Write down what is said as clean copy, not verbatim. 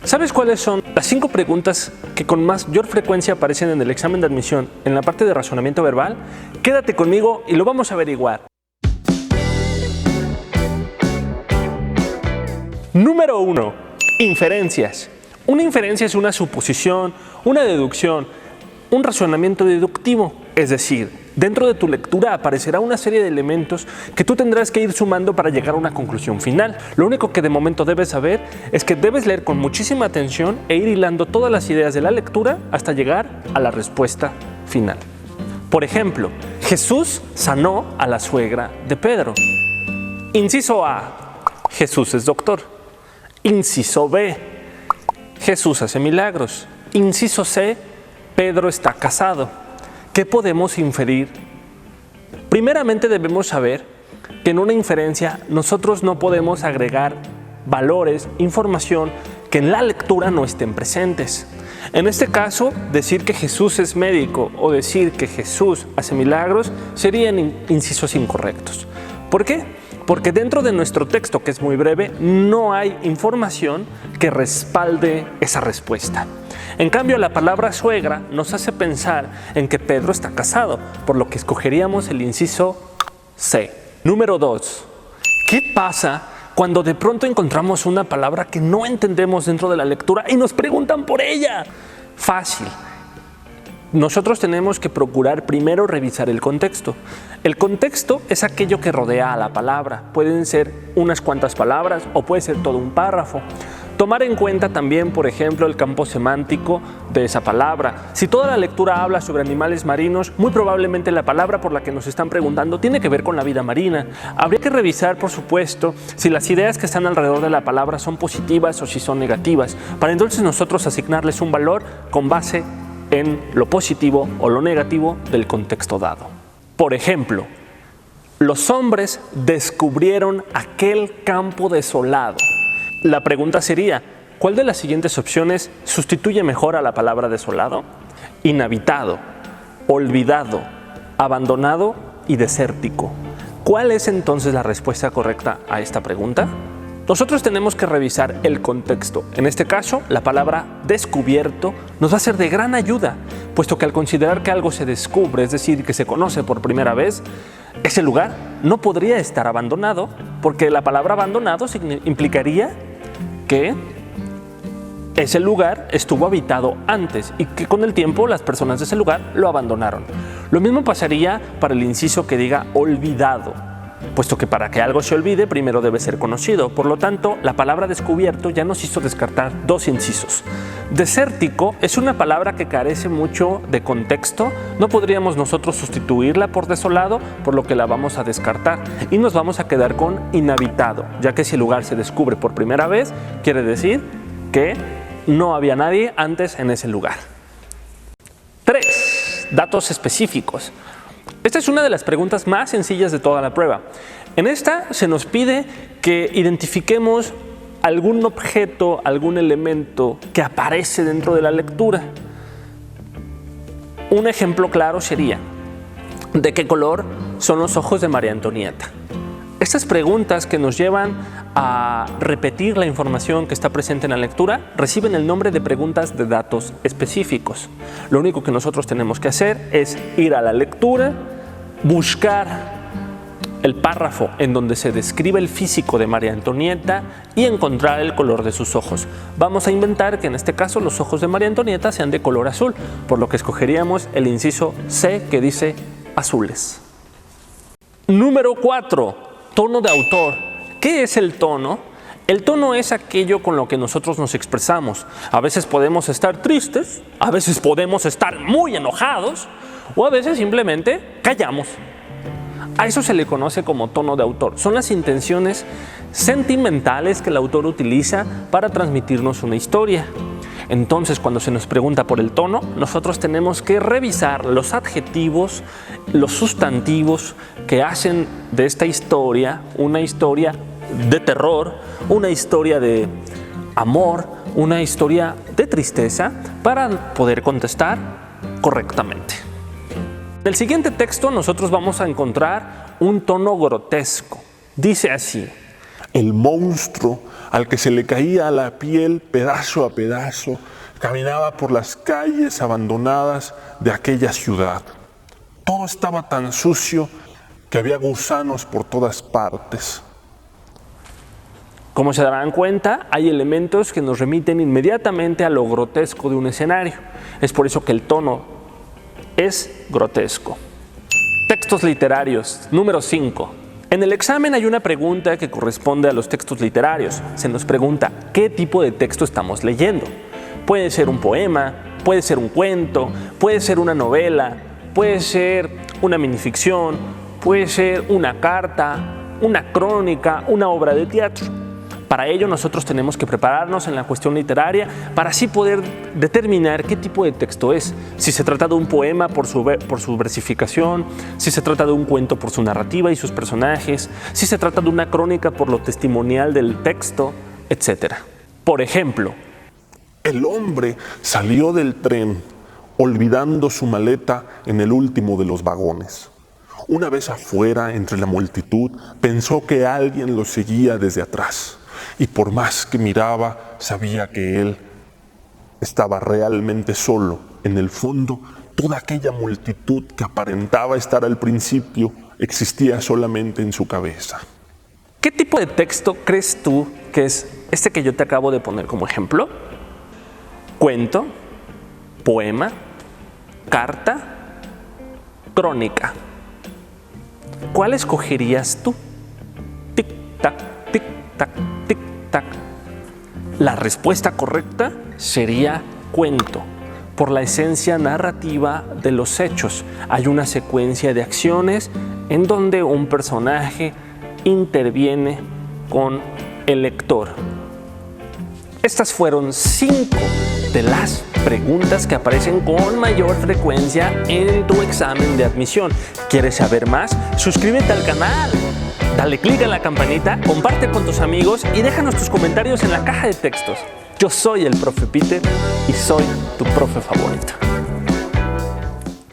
¿Sabes cuáles son las 5 preguntas que con mayor frecuencia aparecen en el examen de admisión en la parte de razonamiento verbal? Quédate conmigo y lo vamos a averiguar. Número 1. Inferencias. Una inferencia es una suposición, una deducción, un razonamiento deductivo. Es decir, dentro de tu lectura aparecerá una serie de elementos que tú tendrás que ir sumando para llegar a una conclusión final. Lo único que de momento debes saber es que debes leer con muchísima atención e ir hilando todas las ideas de la lectura hasta llegar a la respuesta final. Por ejemplo, Jesús sanó a la suegra de Pedro. Inciso A, Jesús es doctor. Inciso B, Jesús hace milagros. Inciso C, Pedro está casado. ¿Qué podemos inferir? Primeramente debemos saber que en una inferencia nosotros no podemos agregar valores, información que en la lectura no estén presentes. En este caso, decir que Jesús es médico o decir que Jesús hace milagros serían incisos incorrectos. ¿Por qué? Porque dentro de nuestro texto, que es muy breve, no hay información que respalde esa respuesta. En cambio, la palabra suegra nos hace pensar en que Pedro está casado, por lo que escogeríamos el inciso C. Número 2. ¿Qué pasa cuando de pronto encontramos una palabra que no entendemos dentro de la lectura y nos preguntan por ella? Fácil. Nosotros tenemos que procurar primero revisar el contexto. El contexto es aquello que rodea a la palabra. Pueden ser unas cuantas palabras o puede ser todo un párrafo. Tomar en cuenta también, por ejemplo, el campo semántico de esa palabra. Si toda la lectura habla sobre animales marinos, muy probablemente la palabra por la que nos están preguntando tiene que ver con la vida marina. Habría que revisar, por supuesto, si las ideas que están alrededor de la palabra son positivas o si son negativas, para entonces nosotros asignarles un valor con base en lo positivo o lo negativo del contexto dado. Por ejemplo, los hombres descubrieron aquel campo desolado. La pregunta sería, ¿cuál de las siguientes opciones sustituye mejor a la palabra desolado? Inhabitado, olvidado, abandonado y desértico. ¿Cuál es entonces la respuesta correcta a esta pregunta? Nosotros tenemos que revisar el contexto. En este caso, la palabra descubierto nos va a ser de gran ayuda, puesto que al considerar que algo se descubre, es decir, que se conoce por primera vez, ese lugar no podría estar abandonado, porque la palabra abandonado implicaría que ese lugar estuvo habitado antes y que con el tiempo las personas de ese lugar lo abandonaron. Lo mismo pasaría para el inciso que diga olvidado, puesto que para que algo se olvide primero debe ser conocido. Por lo tanto, la palabra descubierto ya nos hizo descartar 2 incisos. Desértico es una palabra que carece mucho de contexto. No podríamos nosotros sustituirla por desolado, por lo que la vamos a descartar y nos vamos a quedar con inhabitado, ya que si el lugar se descubre por primera vez, quiere decir que no había nadie antes en ese lugar. 3. Datos específicos. Esta es una de las preguntas más sencillas de toda la prueba. En esta se nos pide que identifiquemos algún objeto, algún elemento que aparece dentro de la lectura. Un ejemplo claro sería, ¿de qué color son los ojos de María Antonieta? Estas preguntas que nos llevan a repetir la información que está presente en la lectura reciben el nombre de preguntas de datos específicos. Lo único que nosotros tenemos que hacer es ir a la lectura, buscar el párrafo en donde se describe el físico de María Antonieta y encontrar el color de sus ojos. Vamos a inventar que en este caso los ojos de María Antonieta sean de color azul, por lo que escogeríamos el inciso C que dice azules. Número 4. Tono de autor. ¿Qué es el tono? El tono es aquello con lo que nosotros nos expresamos. A veces podemos estar tristes, a veces podemos estar muy enojados o a veces simplemente callamos. A eso se le conoce como tono de autor. Son las intenciones sentimentales que el autor utiliza para transmitirnos una historia. Entonces, cuando se nos pregunta por el tono, nosotros tenemos que revisar los adjetivos, los sustantivos que hacen de esta historia una historia de terror, una historia de amor, una historia de tristeza, para poder contestar correctamente. En el siguiente texto nosotros vamos a encontrar un tono grotesco. Dice así: El monstruo al que se le caía la piel pedazo a pedazo caminaba por las calles abandonadas de aquella ciudad. Todo estaba tan sucio que había gusanos por todas partes. Como se darán cuenta, hay elementos que nos remiten inmediatamente a lo grotesco de un escenario. Es por eso que el tono es grotesco. Textos literarios, número 5. En el examen hay una pregunta que corresponde a los textos literarios. Se nos pregunta, ¿qué tipo de texto estamos leyendo? Puede ser un poema, puede ser un cuento, puede ser una novela, puede ser una minificción, puede ser una carta, una crónica, una obra de teatro. Para ello nosotros tenemos que prepararnos en la cuestión literaria para así poder determinar qué tipo de texto es. Si se trata de un poema por su versificación, si se trata de un cuento por su narrativa y sus personajes, si se trata de una crónica por lo testimonial del texto, etc. Por ejemplo, el hombre salió del tren olvidando su maleta en el último de los vagones. Una vez afuera, entre la multitud, pensó que alguien lo seguía desde atrás. Y por más que miraba, sabía que él estaba realmente solo. En el fondo, toda aquella multitud que aparentaba estar al principio existía solamente en su cabeza. ¿Qué tipo de texto crees tú que es este que yo te acabo de poner como ejemplo? ¿Cuento? ¿Poema? ¿Carta? ¿Crónica? ¿Cuál escogerías tú? Tic-tac, tic-tac, tic-tac. La respuesta correcta sería cuento, por la esencia narrativa de los hechos. Hay una secuencia de acciones en donde un personaje interviene con el lector. Estas fueron 5 de las preguntas que aparecen con mayor frecuencia en tu examen de admisión. ¿Quieres saber más? Suscríbete al canal, dale clic en la campanita, comparte con tus amigos y déjanos tus comentarios en la caja de textos. Yo soy el profe Peter y soy tu profe favorito.